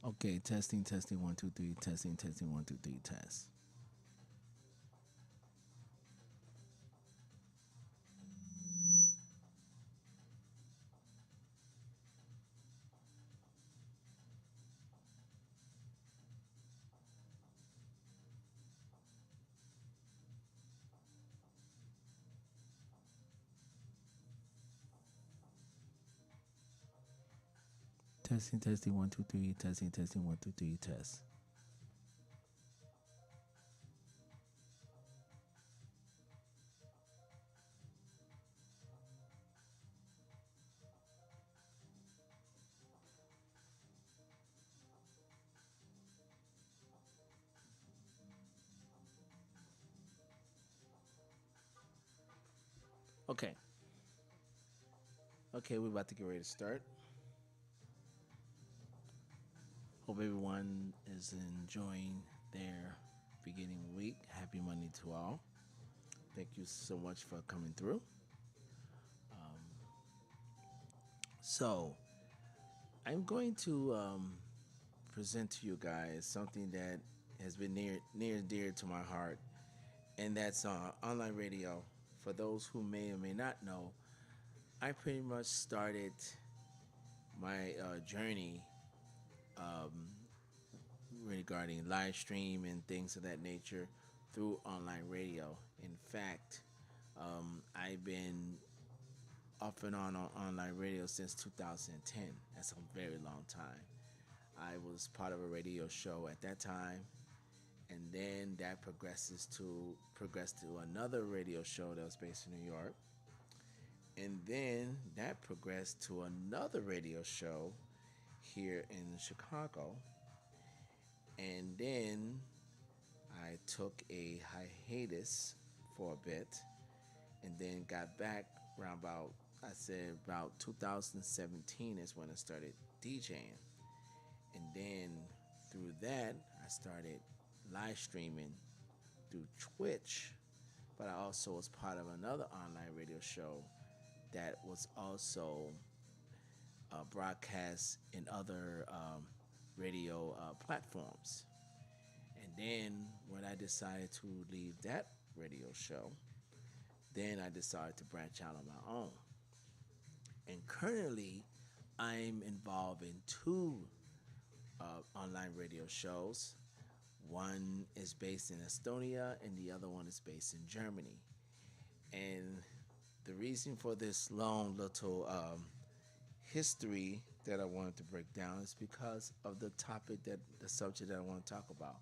Okay, testing, testing, one, two, three, testing, testing, one, two, three, test. Testing, testing, one, two, three, testing, testing, one, two, three, test. Okay, okay, we're about to get ready to start. Hope everyone is enjoying their beginning week. Happy Monday to all. Thank you so much for coming through. So, I'm going to present to you guys something that has been near and dear to my heart, and that's online radio. For those who may or may not know, I pretty much started my journey regarding live stream and things of that nature through online radio. In fact, I've been off and on online radio since 2010. That's a very long time. I was part of a radio show at that time, and then that progressed to another radio show that was based in New York, and then that progressed to another radio show here in Chicago, and then I took a hiatus for a bit, and then got back around about I said about 2017 is when I started DJing, and then through that I started live streaming through Twitch, but I also was part of another online radio show that was also broadcast in other radio platforms. And then when I decided to leave that radio show, then I decided to branch out on my own. And currently, I'm involved in two online radio shows. One is based in Estonia, and the other one is based in Germany. And the reason for this long little history that I wanted to break down is because of the subject that I want to talk about.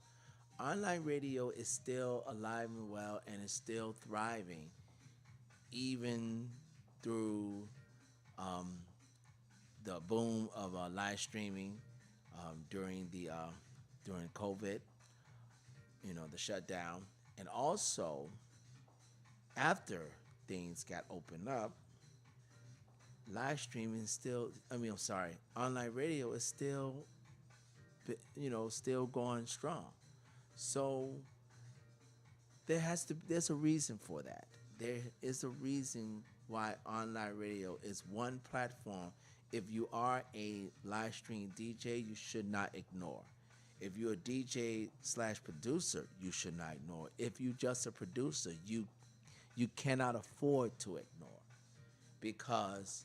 Online radio is still alive and well and is still thriving, even through um, the boom of live streaming during COVID, the shutdown, and also after things got opened up, live streaming still. I mean, I'm sorry, online radio is still going strong. So there's a reason for that. There is a reason why online radio is one platform. If you are a live stream DJ, you should not ignore. If you're a DJ slash producer, you should not ignore. If you're just a producer, you cannot afford to ignore, because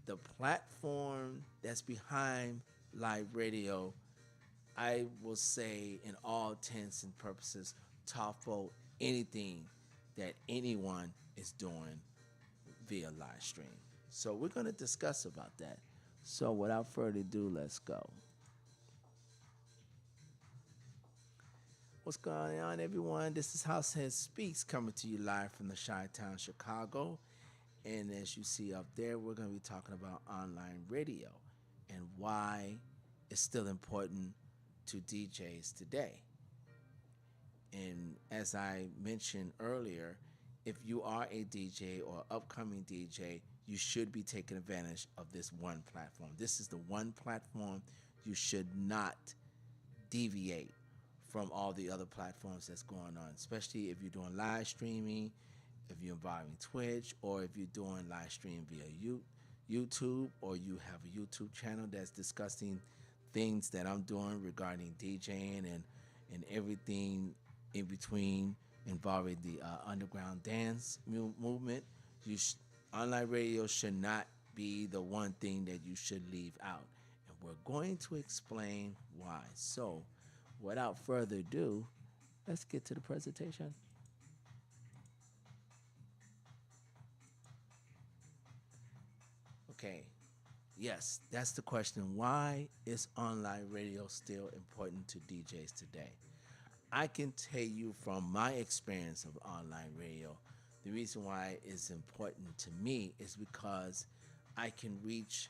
the platform that's behind live radio, I will say, in all intents and purposes, topple anything that anyone is doing via live stream. So we're going to discuss about that. So without further ado, let's go. What's going on, everyone? This is House Head Speaks, coming to you live from the Chi-Town, Chicago. And as you see up there, we're going to be talking about online radio and why it's still important to DJs today. And as I mentioned earlier, if you are a DJ or upcoming DJ, you should be taking advantage of this one platform. This is the one platform you should not deviate from all the other platforms that's going on, especially if you're doing live streaming, if you're involving Twitch, or if you're doing live stream via YouTube, or you have a YouTube channel that's discussing things that I'm doing regarding DJing and everything in between involving the underground dance movement. You sh- Online radio should not be the one thing that you should leave out, and we're going to explain why. So, without further ado, let's get to the presentation. Okay, yes, that's the question. Why is online radio still important to DJs today? I can tell you from my experience of online radio, the reason why it's important to me is because I can reach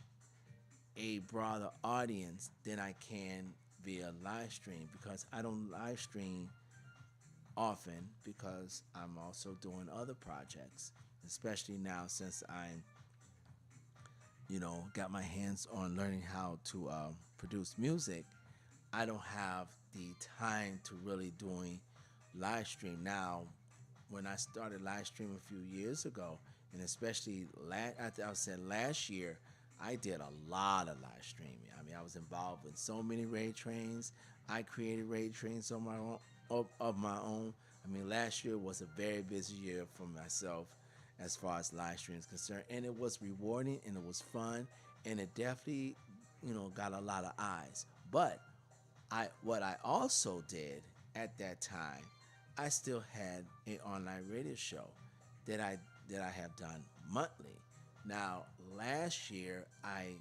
a broader audience than I can via live stream, because I don't live stream often because I'm also doing other projects, especially now since I'm, got my hands on learning how to produce music. I don't have the time to really doing live stream now. When I started live streaming a few years ago, and especially I would say last year, I did a lot of live streaming. I mean, I was involved with so many raid trains. I created raid trains on my own, of my own. I mean, last year was a very busy year for myself as far as live streams concerned, and it was rewarding and it was fun, and it definitely, got a lot of eyes. But I also did at that time, I still had an online radio show that I have done monthly. Now last year I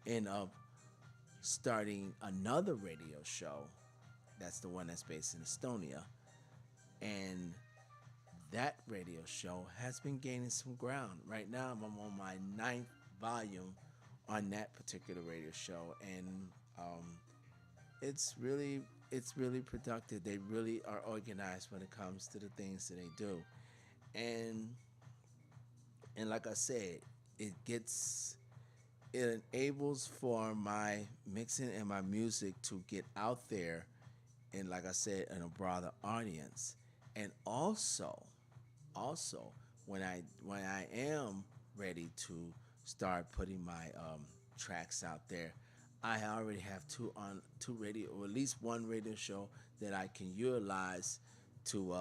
end up starting another radio show. That's the one that's based in Estonia, and that radio show has been gaining some ground. Right now I'm on my ninth volume on that particular radio show, and um, it's really it's really productive. They really are organized when it comes to the things that they do, and like I said, it gets it enables for my mixing and my music to get out there, and like I said, in a broader audience, and also when I am ready to start putting my tracks out there, I already have two radio, or at least one radio show that I can utilize to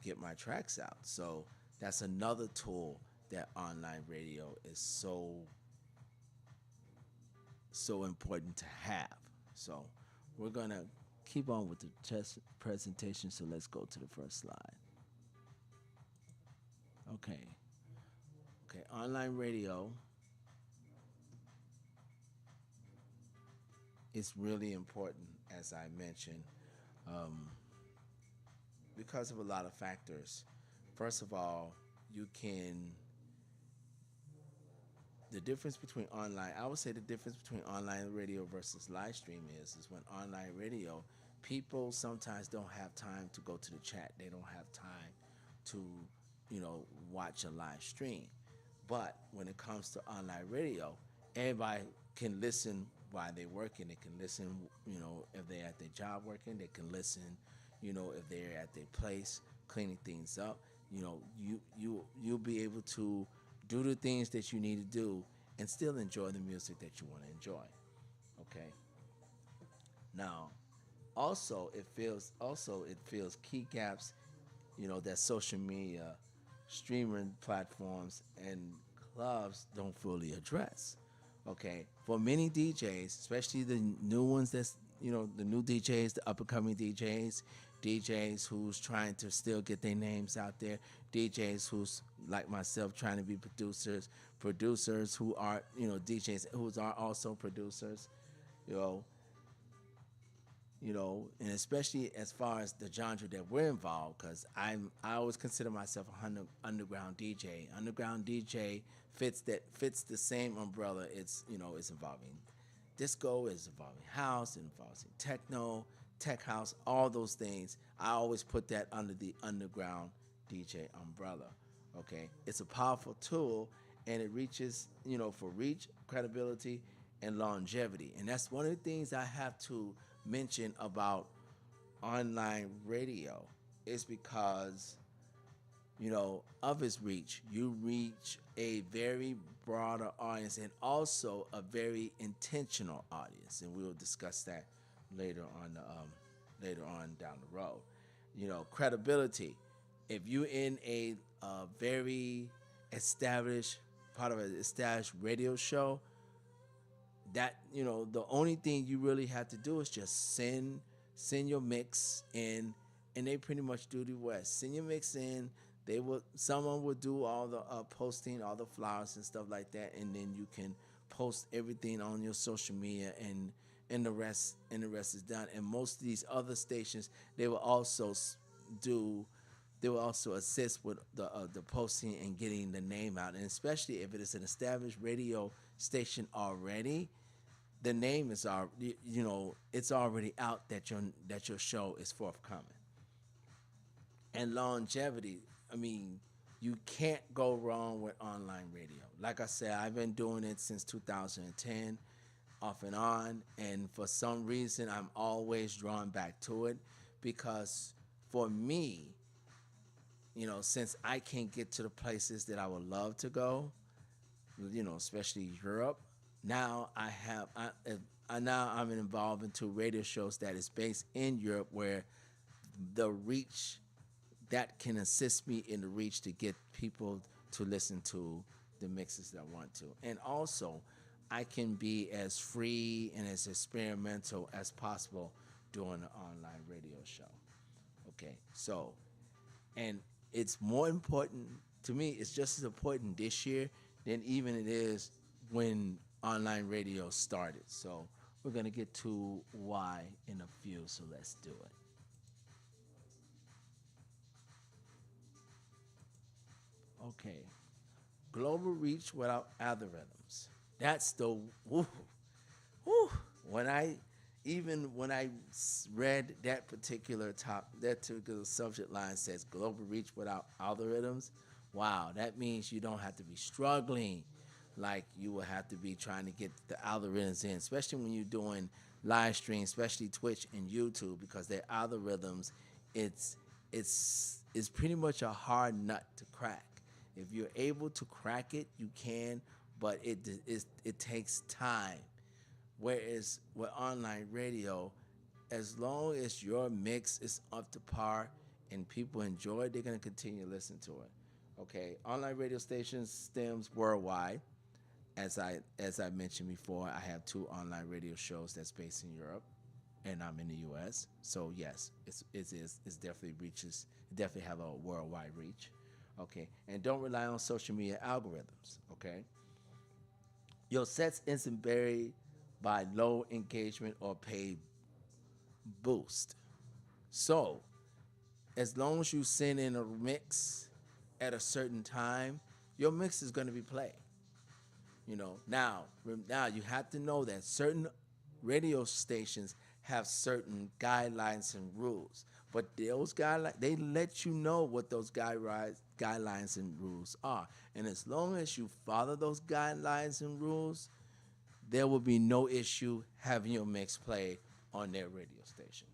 get my tracks out. So that's another tool that online radio is so important to have. So we're gonna keep on with the test presentation. So let's go to the first slide. Okay. Okay. Online radio is really important, as I mentioned, um, because of a lot of factors. First of all, you can the difference between online I would say the difference between online radio versus live stream is when online radio, people sometimes don't have time to go to the chat. They don't have time to, watch a live stream. But when it comes to online radio, everybody can listen while they're working. They can listen, if they're at their job working, they can listen, if they're at their place cleaning things up. You'll be able to do the things that you need to do and still enjoy the music that you want to enjoy. Okay. Now, it fills key gaps, that social media, streaming platforms, and clubs don't fully address. Okay, for many DJs, especially the new ones, the new DJs, the up and coming DJs who's trying to still get their names out there, DJs who's like myself trying to be producers who are, DJs who are also producers, you know, and especially as far as the genre that we're involved, because I always consider myself a underground DJ. Underground DJ fits the same umbrella. It's involving disco, it's involving house, it involves techno, tech house, all those things. I always put that under the underground DJ umbrella. Okay, it's a powerful tool, and it reaches, for reach, credibility, and longevity. And that's one of the things I have to mention about online radio, is because of his reach. You reach a very broader audience and also a very intentional audience, and we will discuss that later on, later on down the road. Credibility. If you're in a very established part of an established radio show, that the only thing you really have to do is just send your mix in, and they pretty much do the rest. Send your mix in. Someone will do all the posting, all the flowers and stuff like that, and then you can post everything on your social media, and the rest is done. And most of these other stations, they will also do they will also assist with the posting and getting the name out, and especially if it is an established radio station already, the name is already, it's already out that your show is forthcoming. And longevity, I mean, you can't go wrong with online radio. Like I said, I've been doing it since 2010, off and on, and for some reason I'm always drawn back to it, because for me, since I can't get to the places that I would love to go, especially Europe. Now now I'm involved into radio shows that is based in Europe, where the reach that can assist me in the reach to get people to listen to the mixes that I want to, and also I can be as free and as experimental as possible doing an online radio show. Okay, so, and it's more important to me. It's just as important this year than even it is when online radio started. So we're gonna get to why in a few. So let's do it. Okay, global reach without algorithms. That's the woo, woo. When I read that particular subject line says global reach without algorithms, wow, that means you don't have to be struggling like you will have to be trying to get the algorithms in, especially when you're doing live streams, especially Twitch and YouTube, because their algorithms, it's pretty much a hard nut to crack. If you're able to crack it, you can, but it takes time. Whereas with online radio, as long as your mix is up to par and people enjoy it, they're gonna continue to listen to it. Okay, online radio stations stems worldwide. As I mentioned before, I have two online radio shows that's based in Europe, and I'm in the U.S. So yes, it's definitely reaches. It definitely have a worldwide reach. Okay, and don't rely on social media algorithms. Okay, your sets isn't buried by low engagement or paid boost. So as long as you send in a mix at a certain time, your mix is going to be played. Now you have to know that certain radio stations have certain guidelines and rules, but those guidelines, they let you know what those guidelines and rules are, and as long as you follow those guidelines and rules, there will be no issue having your mix played on their radio station.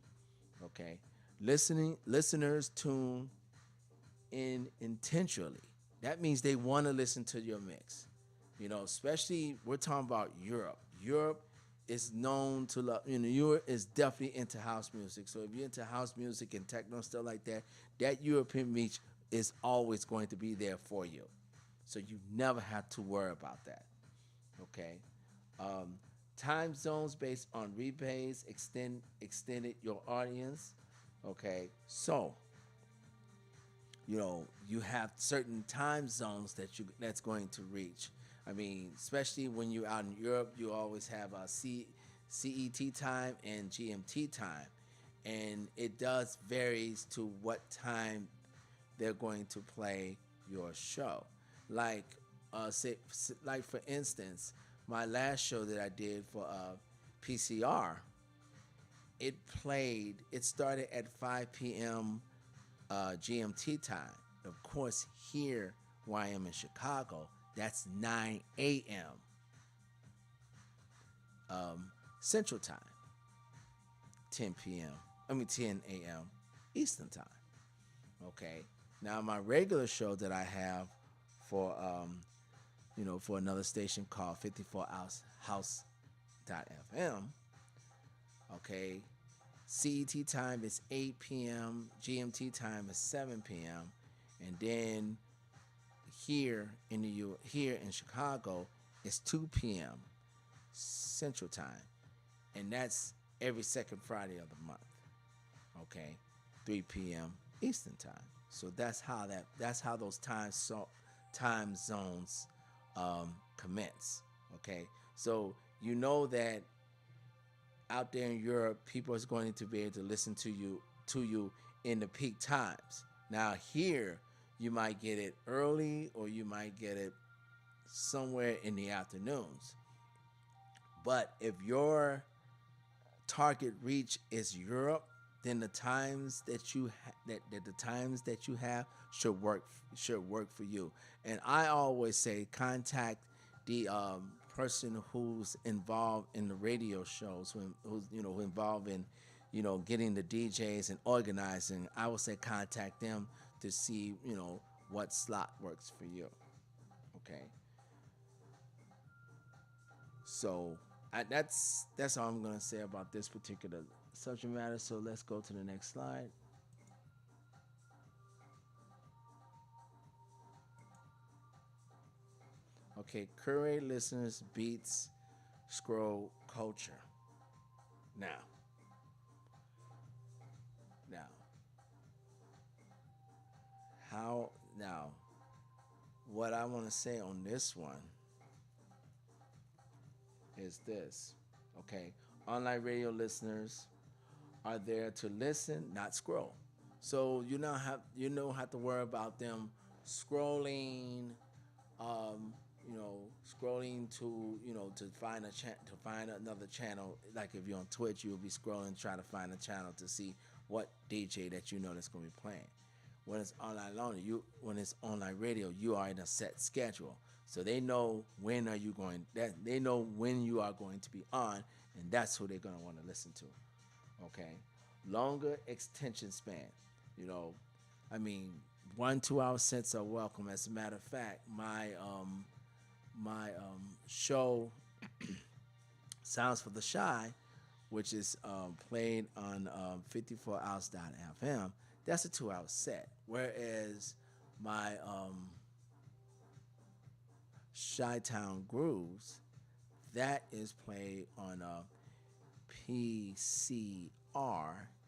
Okay, listeners tune in intentionally. That means they want to listen to your mix. Especially we're talking about Europe. Europe is known to love. Europe is definitely into house music. So if you're into house music and techno and stuff like that, that European reach is always going to be there for you. So you never have to worry about that. Okay. Um, Time zones based on replays extended your audience. Okay. So you have certain time zones that's going to reach. I mean, especially when you're out in Europe, you always have a CET time and GMT time, and it does varies to what time they're going to play your show. Like, like for instance, my last show that I did for PCR, It started at 5 p.m. GMT time. Of course, here where I am in Chicago, that's 9 a.m. Central time, 10 p.m. 10 a.m. Eastern time. Okay, Now my regular show that I have for for another station called 54 Ounce House FM. Okay, CET time is 8 p.m. GMT time is 7 p.m. And then here in Chicago it's 2 p.m. Central time, and that's every second Friday of the month. Okay, 3 p.m. Eastern time. So that's how those time zones commence. Okay, so you know that out there in Europe, people is going to be able to listen to you in the peak times. Now here, you might get it early or you might get it somewhere in the afternoons. But if your target reach is Europe, then the times that you have should work for you. And I always say contact the person who's involved in the radio shows, who's involved in getting the DJs and organizing. I would say contact them to see what slot works for you. Okay, so that's all I'm gonna say about this particular subject matter. So let's go to the next slide. Okay, curate listeners beats scroll culture. Now, now, how now? What I want to say on this one is this. Okay, online radio listeners are there to listen, not scroll. So you don't have to worry about them scrolling, scrolling to find to find another channel. Like if you're on Twitch, you'll be scrolling trying to find a channel to see what DJ that you know that's going to be playing. When it's online radio, you are in a set schedule, so they know they know when you are going to be on, and that's who they're going to want to listen to. Okay, longer extension span. You know, I mean, 1 2 hour sets are welcome. As a matter of fact, my show Sounds for the Shy, which is played on 54 FM, that's a 2 hour set. Whereas my Chi Town Grooves, that is played on PCR,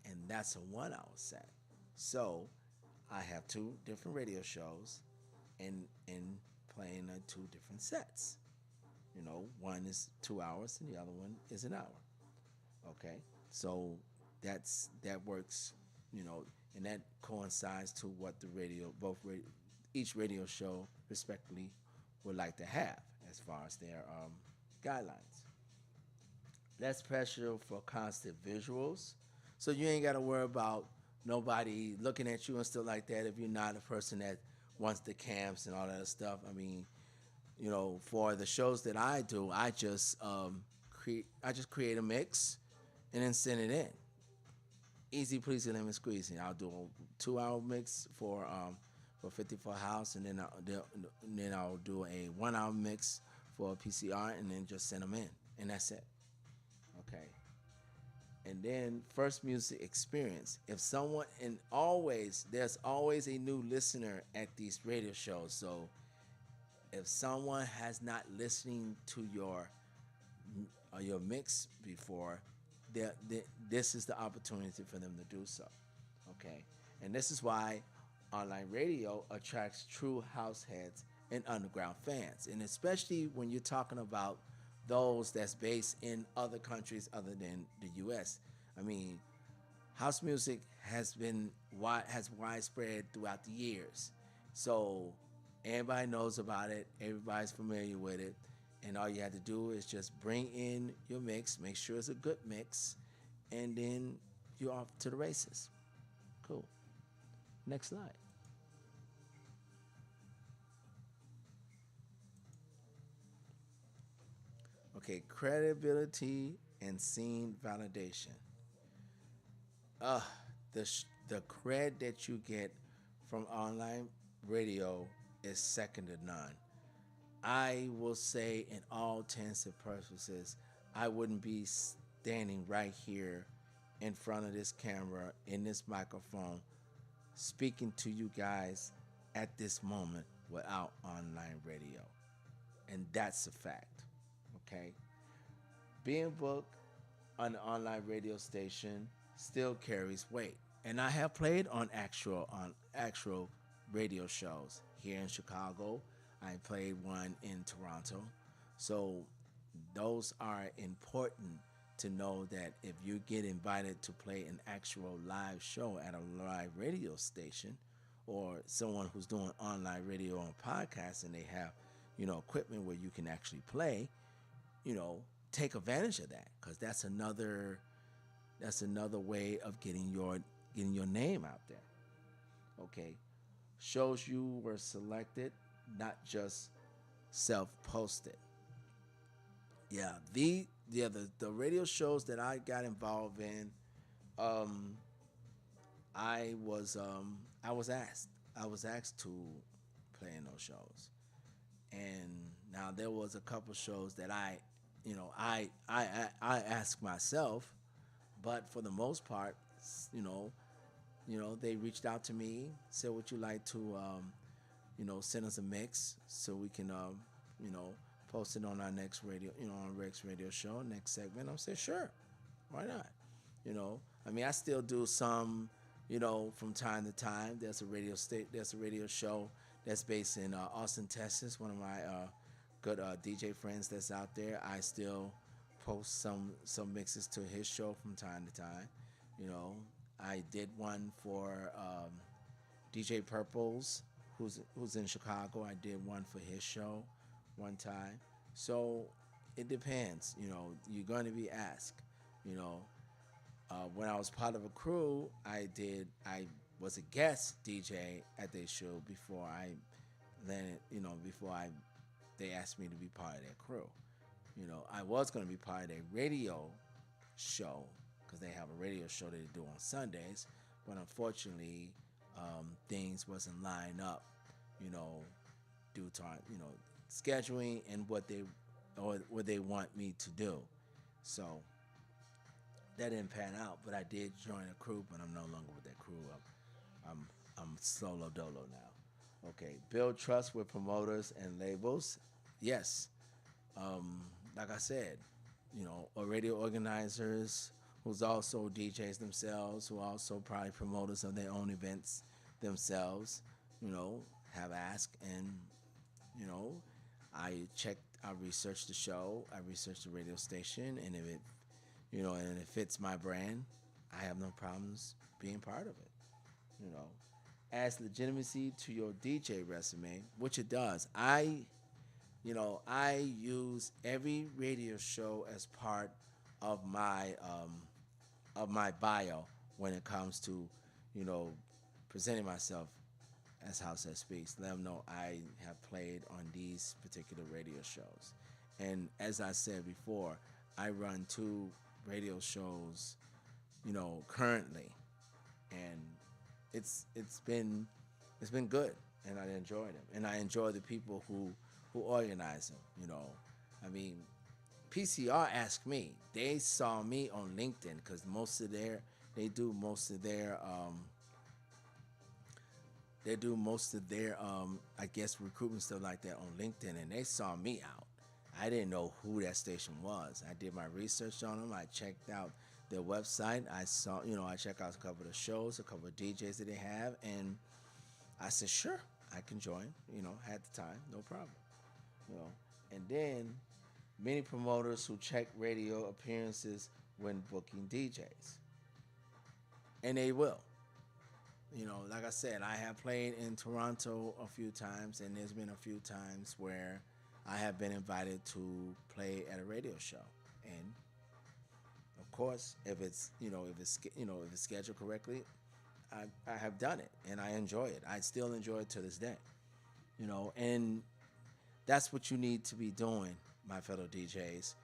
and that's a 1 hour set. So I have two different radio shows and playing two different sets. One is 2 hours and the other one is an hour. Okay, so that works, and that coincides to what each radio show respectively would like to have as far as their guidelines. Less pressure for constant visuals, so you ain't got to worry about nobody looking at you and stuff like that if you're not a person that wants the camps and all that stuff. I mean, for the shows that I do, I just create a mix and then send it in. Easy pleasy lemon squeezy. I'll do a 2 hour mix for 54 house, and then I'll do a 1 hour mix for PCR, and then just send them in, and that's it. Okay. And then first music experience. If someone and always there's always a new listener at these radio shows. So if someone has not listening to your mix before, this is the opportunity for them to do so. Okay, and this is why online radio attracts true house heads and underground fans, and especially when you're talking about those that's based in other countries other than the U.S. I mean, house music has widespread throughout the years, so everybody knows about it. Everybody's familiar with it, and all you have to do is just bring in your mix, make sure it's a good mix, and then you're off to the races. Cool. Next slide. Okay, credibility and scene validation. Uh, the cred that you get from online radio is second to none. I will say, in all intents and purposes, I wouldn't be standing right here in front of this camera, in this microphone, speaking to you guys at this moment without online radio. And that's a fact. Okay? Being booked on an online radio station still carries weight. And I have played on actual radio shows here in Chicago. I played one in Toronto. So those are important to know, that if you get invited to play an actual live show at a live radio station, or someone who's doing online radio and podcast, and they have, equipment where you can actually play, you know, take advantage of that, because that's another way of getting your name out there. Okay, shows you were selected, not just self-posted. Yeah, the radio shows that I got involved in, um, I was asked to play in those shows, and now there was a couple shows that I asked myself, but for the most part, they reached out to me, said, "Would you like to, send us a mix so we can, post it on our next radio, on Rex radio show, next segment?" I said, "Sure, why not?" I mean, I still do some, from time to time. There's a radio show that's based in Austin, Texas. One of my good DJ friends that's out there. I still post some mixes to his show from time to time. You know, I did one for DJ Purples, who's in Chicago. I did one for his show one time. So it depends. You're going to be asked. You know, when I was part of a crew, I was a guest DJ at their show before I landed. They asked me to be part of their crew. I was going to be part of their radio show, because they have a radio show that they do on Sundays, but unfortunately, things wasn't lined up, due to scheduling and what they want me to do. So that didn't pan out, but I did join a crew, but I'm no longer with that crew. I'm solo dolo now. Okay, build trust with promoters and labels. Yes, like I said, or radio organizers who's also DJs themselves, who are also probably promoters of their own events themselves, have asked, and I researched the show, I researched the radio station, and if it fits my brand, I have no problems being part of it. Adds legitimacy to your DJ resume, which it does. I use every radio show as part of my bio when it comes to, you know, presenting myself as House that Speaks. Let them know I have played on these particular radio shows. And as I said before, I run two radio shows, currently, and it's been good, and I enjoy them, and I enjoy the people who organize them. I mean, PCR asked me. They saw me on LinkedIn because they do most of their I guess recruitment stuff like that on LinkedIn, and they saw me out. I didn't know who that station was. I did my research on them. I checked out their website. I saw, I checked out a couple of the shows, a couple of DJs that they have, and I said, sure, I can join. Had the time, no problem. And then many promoters who check radio appearances when booking DJs, and they will. Like I said, I have played in Toronto a few times, and there's been a few times where I have been invited to play at a radio show. And of course, if it's scheduled correctly, I have done it, and I enjoy it. I still enjoy it to this day. And that's what you need to be doing, my fellow DJs.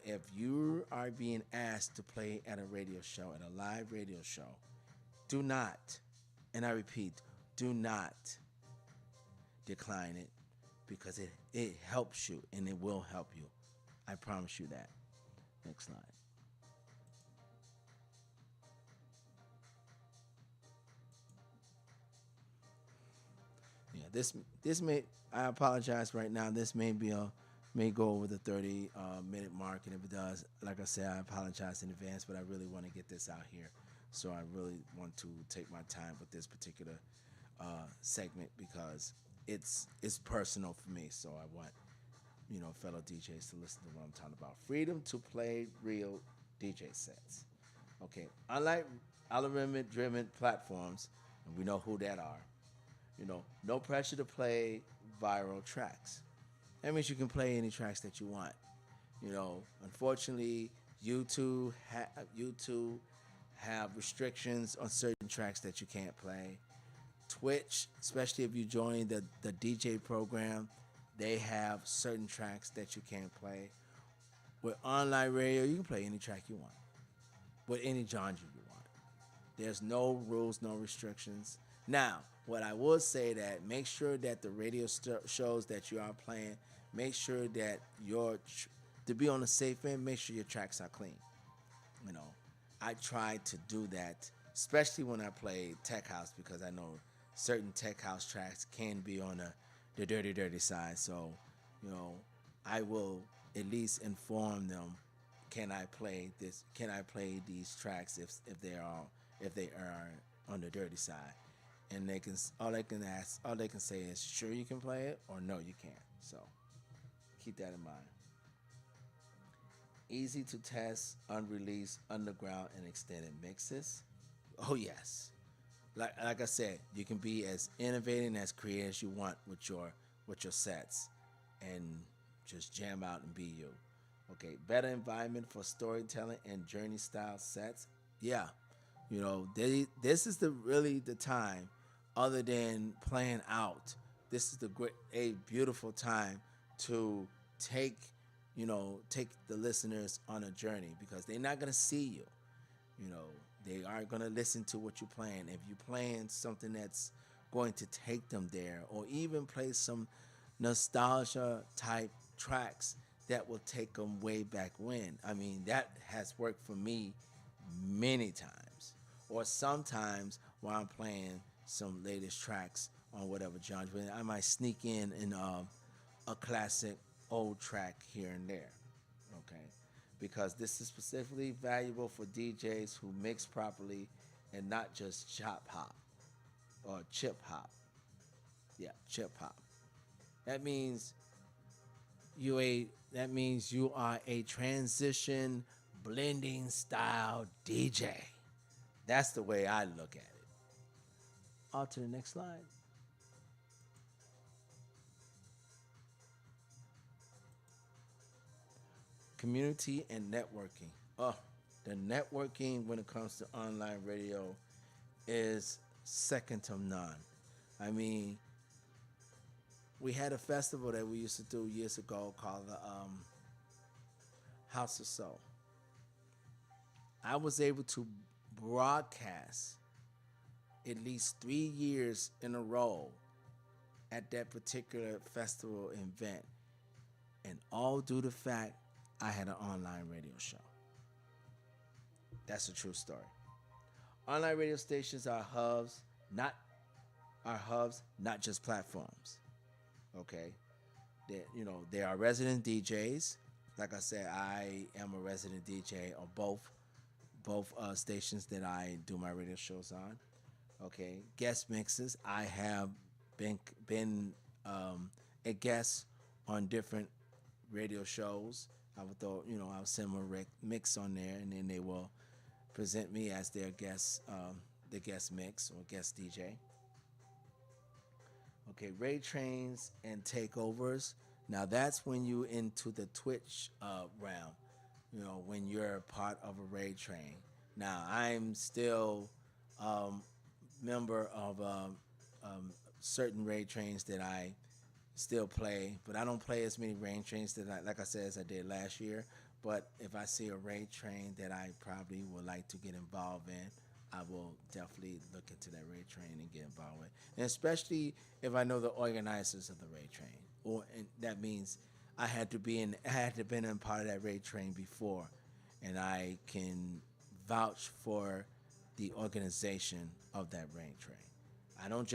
If you are being asked to play at a radio show, at a live radio show, do not, and I repeat, do not decline it because it helps you and it will help you. I promise you that. Next slide. Yeah, this may I apologize right now. This may go over the 30 minute mark, and if it does, like I said, I apologize in advance. But I really want to get this out here, so I really want to take my time with this particular segment because it's personal for me. So I want fellow DJs to listen to what I'm talking about. Freedom to play real DJ sets. Okay, unlike algorithm-driven platforms, and we know who that are. No pressure to play viral tracks. That means you can play any tracks that you want. Unfortunately, YouTube have restrictions on certain tracks that you can't play. Twitch, especially if you join the DJ program, they have certain tracks that you can't play. With online radio, you can play any track you want, with any genre you want. There's no rules, no restrictions. Now, what I will say that make sure that the radio shows that you are playing, make sure that to be on the safe end, make sure your tracks are clean. You know, I try to do that, especially when I play tech house because I know certain tech house tracks can be on the dirty, dirty side. So, you know, I will at least inform them. Can I play this? Can I play these tracks if they are on the dirty side? And all they can say is sure you can play it or no you can't. So keep that in mind. Easy to test, unreleased, underground, and extended mixes. Oh yes, like I said, you can be as innovative, as creative as you want with your sets, and just jam out and be you. Okay, better environment for storytelling and journey style sets. Yeah, this is really the time, other than playing out. This is a beautiful time to take the listeners on a journey because they're not gonna see you. You know, they are gonna listen to what you're playing. If you're playing something that's going to take them there, or even play some nostalgia type tracks that will take them way back when. I mean, that has worked for me many times. Or sometimes while I'm playing some latest tracks on whatever genre, I might sneak in a classic old track here and there. Okay, because this is specifically valuable for DJs who mix properly and not just chop hop or chip hop. Yeah, chip hop. That means you are a transition blending style DJ. That's the way I look at it. On to the next slide. Community and networking. Oh, the networking when it comes to online radio is second to none. I mean, we had a festival that we used to do years ago called the House of Soul. I was able to broadcast at least 3 years in a row at that particular festival event, and all due to the fact I had an online radio show. That's a true story. Online radio stations not just platforms. Okay, they are resident DJs. Like I said, I am a resident DJ on both stations that I do my radio shows on. Okay, guest mixes. I have been a guest on different radio shows. I would I'll send them a mix on there, and then they will present me as their guest, the guest mix or guest DJ. Okay, raid trains and takeovers. Now that's when you into the Twitch realm. When you're part of a raid train. Now I'm still member of certain raid trains that I still play, but I don't play as many raid trains like I said, as I did last year. But if I see a raid train that I probably would like to get involved in, I will definitely look into that raid train and get involved with, and especially if I know the organizers of the raid train, or and that means I had to been in part of that raid train before, and I can vouch for the organization of that raid train. I don't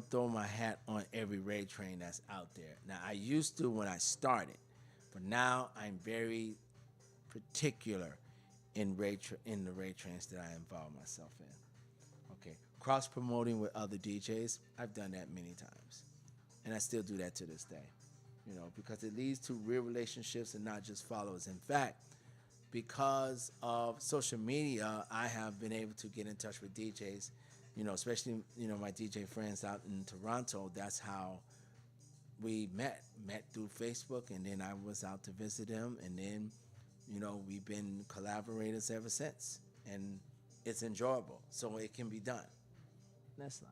throw my hat on every raid train that's out there. Now I used to when I started, but now I'm very particular in the raid trains that I involve myself in. Okay, cross promoting with other DJs, I've done that many times, and I still do that to this day. Because it leads to real relationships and not just followers. In fact, because of social media, I have been able to get in touch with DJs. Especially my DJ friends out in Toronto. That's how we met through Facebook, and then I was out to visit them, and then we've been collaborators ever since, and it's enjoyable, so it can be done. That's life.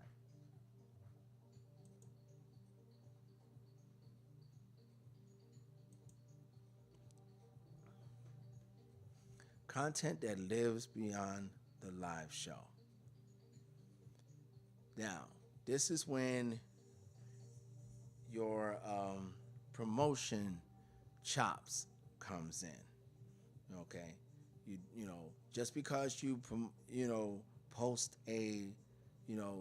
Content that lives beyond the live show. Now, this is when your promotion chops comes in. Okay, just because post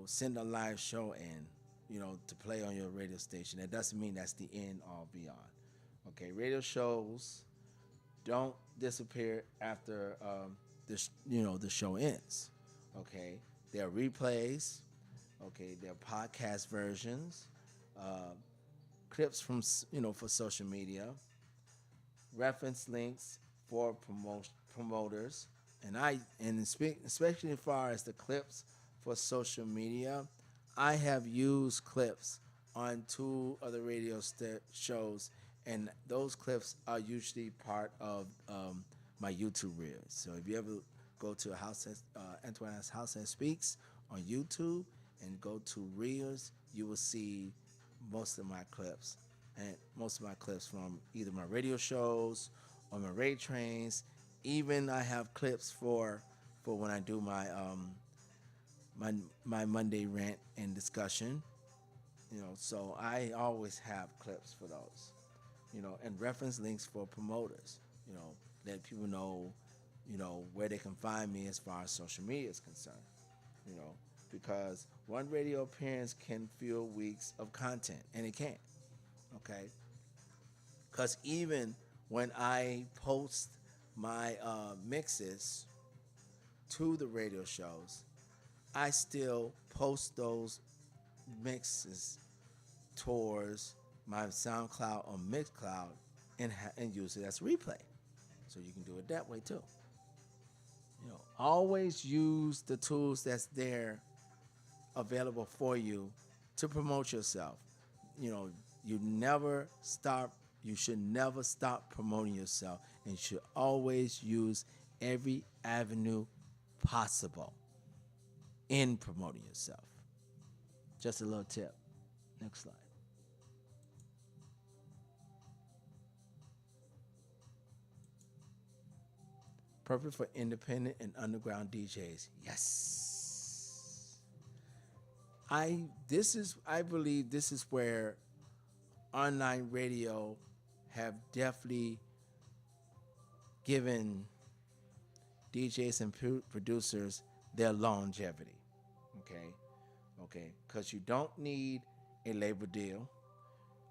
send a live show in to play on your radio station, that doesn't mean that's the end all beyond. Okay, radio shows don't disappear after the show ends. Okay, there are replays. Okay, there are podcast versions, uh, clips from for social media, reference links for promoters, and especially as far as the clips for social media, I have used clips on two other shows, and those clips are usually part of my YouTube reels. So if you ever go to Antoine's House that Speaks on YouTube and go to reels, you will see most of my clips, and most of my clips from either my radio shows or my raid trains. Even I have clips for when I do my my Monday rant and discussion. So I always have clips for those. And reference links for promoters. Let people know, where they can find me as far as social media is concerned. You know, because one radio appearance can fill weeks of content, and it can. Okay, because even when I post my mixes to the radio shows, I still post those mixes towards my SoundCloud or Mixcloud and use it as a replay. So you can do it that way too. Always use the tools that's there available for you to promote yourself. You know, you never stop. You should never stop promoting yourself, and you should always use every avenue possible in promoting yourself. Just a little tip. Next slide. Perfect for independent and underground DJs. Yes. I believe this is where online radio have definitely given DJs and producers their longevity. Okay? Okay, cuz you don't need a label deal.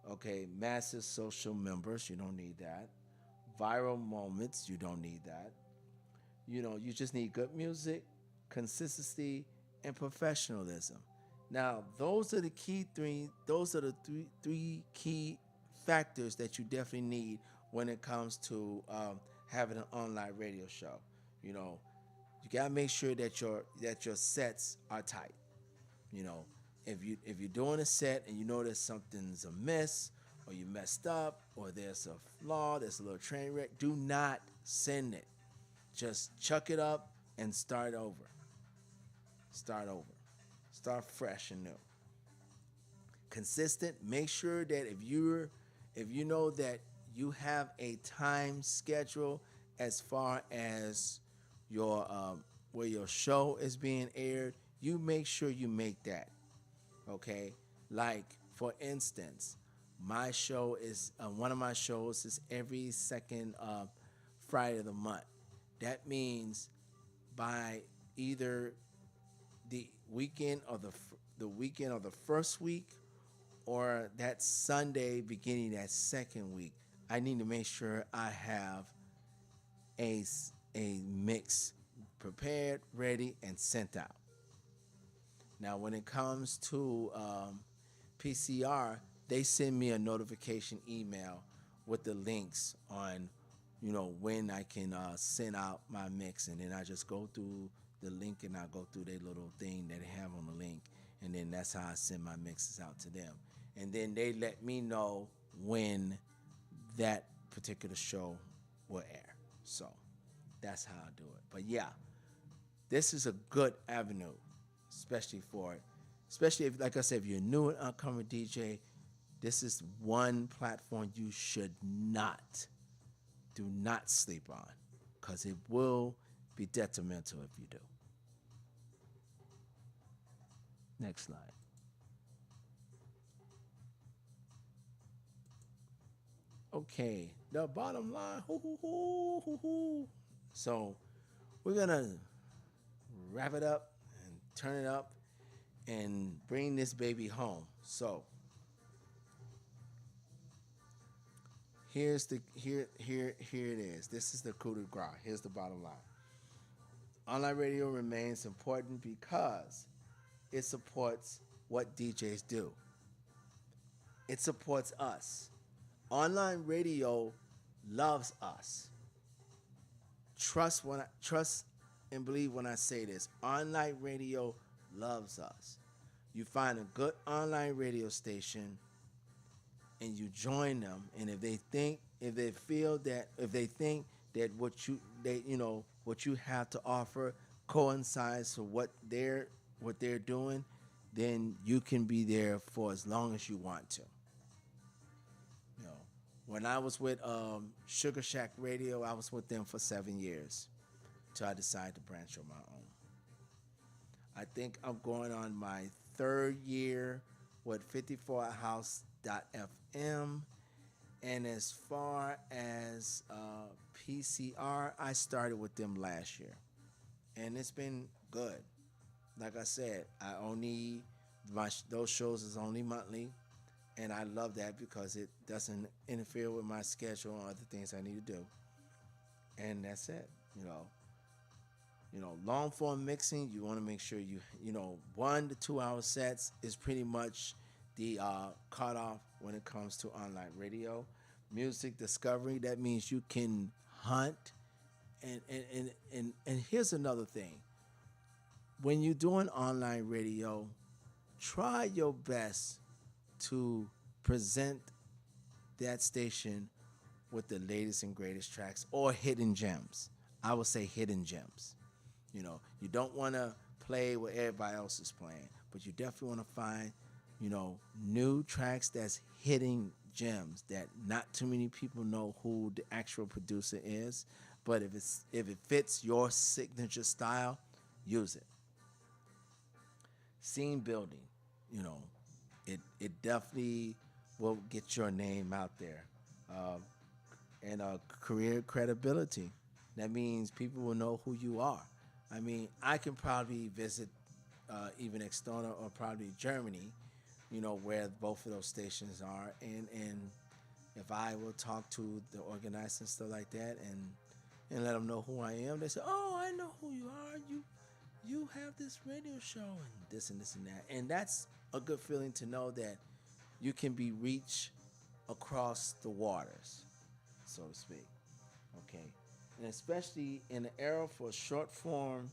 Okay, massive social members, you don't need that. Viral moments, you don't need that. You just need good music, consistency, and professionalism. Now, those are the key three. Those are the three key factors that you definitely need when it comes to having an online radio show. You know, you gotta make sure that your sets are tight. You know, if you're doing a set and you know that something's amiss or you messed up or there's a flaw, there's a little train wreck, do not send it. Just chuck it up and start over. Start over. Start fresh and new. Consistent. Make sure that if you know that you have a time schedule as far as your where your show is being aired, you make sure you make that. Okay, like for instance, my show is one of my shows is every second Friday of the month. That means by either the weekend of the weekend of the first week or that Sunday beginning that second week, I need to make sure I have a mix prepared, ready, and sent out. Now, when it comes to PCR, they send me a notification email with the links on, when I can send out my mix, and then I just go through the link and I go through their little thing that they have on the link, and then that's how I send my mixes out to them, and then they let me know when that particular show will air. So that's how I do it. But yeah, this is a good avenue, especially if, like I said, if you're a new and upcoming DJ, this is one platform you should do not sleep on, because it will be detrimental if you do. Next slide. Okay, the bottom line. Hoo, hoo, hoo, hoo, hoo. So we're gonna wrap it up and turn it up and bring this baby home. So here it is. This is the coup de grace. Here's the bottom line. Online radio remains important because it supports what DJs do. It supports us. Online radio loves us. Trust and believe when I say this. Online radio loves us. You find a good online radio station and you join them, and if they think that what you have to offer coincides to what they're doing, then you can be there for as long as you want to. You know, when I was with Sugar Shack Radio, I was with them for 7 years till I decided to branch on my own. I think I'm going on my third year with 54house.fm. And as far as PCR, I started with them last year. And it's been good. Like I said, those shows is only monthly. And I love that because it doesn't interfere with my schedule and other things I need to do. And that's it, long form mixing, you want to make sure 1 to 2 hour sets is pretty much the cutoff when it comes to online radio. Music discovery, that means you can hunt. And here's another thing. When you're doing online radio, try your best to present that station with the latest and greatest tracks or hidden gems. I would say hidden gems. You don't want to play what everybody else is playing, but you definitely want to find, new tracks that's hitting gems that not too many people know who the actual producer is. But if it fits your signature style, use it. Scene building, it definitely will get your name out there, and career credibility. That means people will know who you are. I mean, I can probably visit even Estonia or probably Germany, where both of those stations are, and if I will talk to the organizers and stuff like that, and let them know who I am, they say, "Oh, I know who you are. You have this radio show and this and this and that," and that's a good feeling to know that you can be reached across the waters, so to speak. Okay, and especially in the era for short form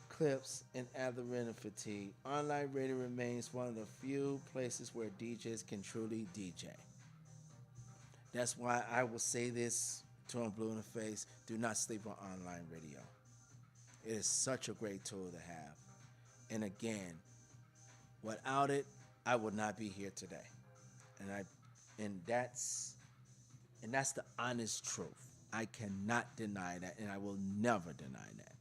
clips and algorithm fatigue, online radio remains one of the few places where DJs can truly DJ. That's why I will say this to them blue in the face: do not sleep on online radio. It is such a great tool to have. And again, without it, I would not be here today. And I and that's the honest truth. I cannot deny that, and I will never deny that.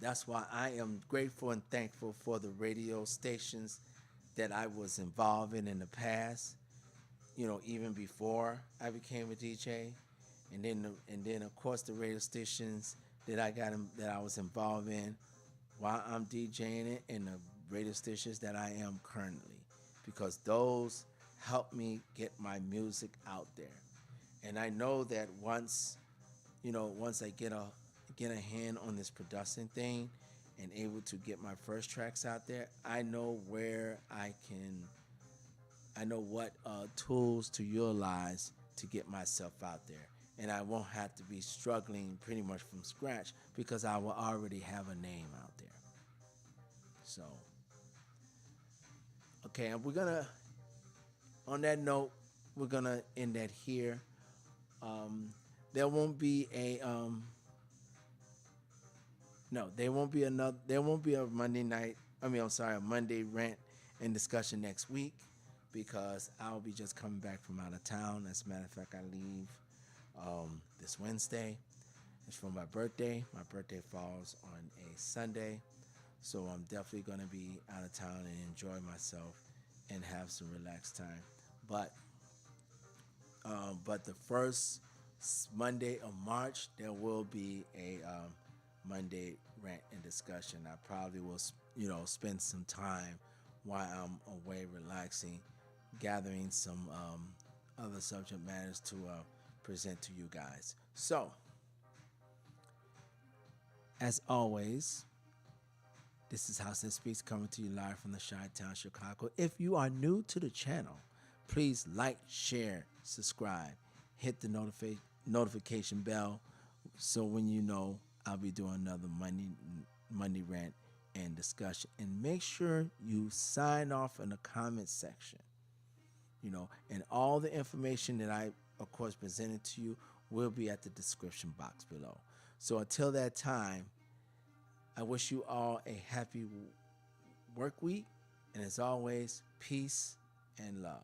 That's why I am grateful and thankful for the radio stations that I was involved in the past. Even before I became a DJ, and then of course the radio stations that I was involved in while I'm DJing it, and the radio stations that I am currently, because those help me get my music out there. And I know that once I get a hand on this production thing and able to get my first tracks out there, I know what tools to utilize to get myself out there. And I won't have to be struggling pretty much from scratch because I will already have a name out there. So, okay, and on that note, we're gonna end that here. Um, there won't be a, no, there won't be a Monday night, I'm sorry, a Monday rant and discussion next week because I'll be just coming back from out of town. As a matter of fact, I leave this Wednesday. It's for my birthday. My birthday falls on a Sunday. So I'm definitely going to be out of town and enjoy myself and have some relaxed time. But but the first Monday of March, there will be a Monday rant and discussion. I probably will, spend some time while I'm away relaxing, gathering some other subject matters to present to you guys. So, as always, this is House that Speaks coming to you live from the Chi-Town, Chicago. If you are new to the channel, please like, share, subscribe, hit the notification bell so when you know I'll be doing another Monday rant and discussion. And make sure you sign off in the comment section. And all the information that I, of course, presented to you will be at the description box below. So until that time, I wish you all a happy work week. And as always, peace and love.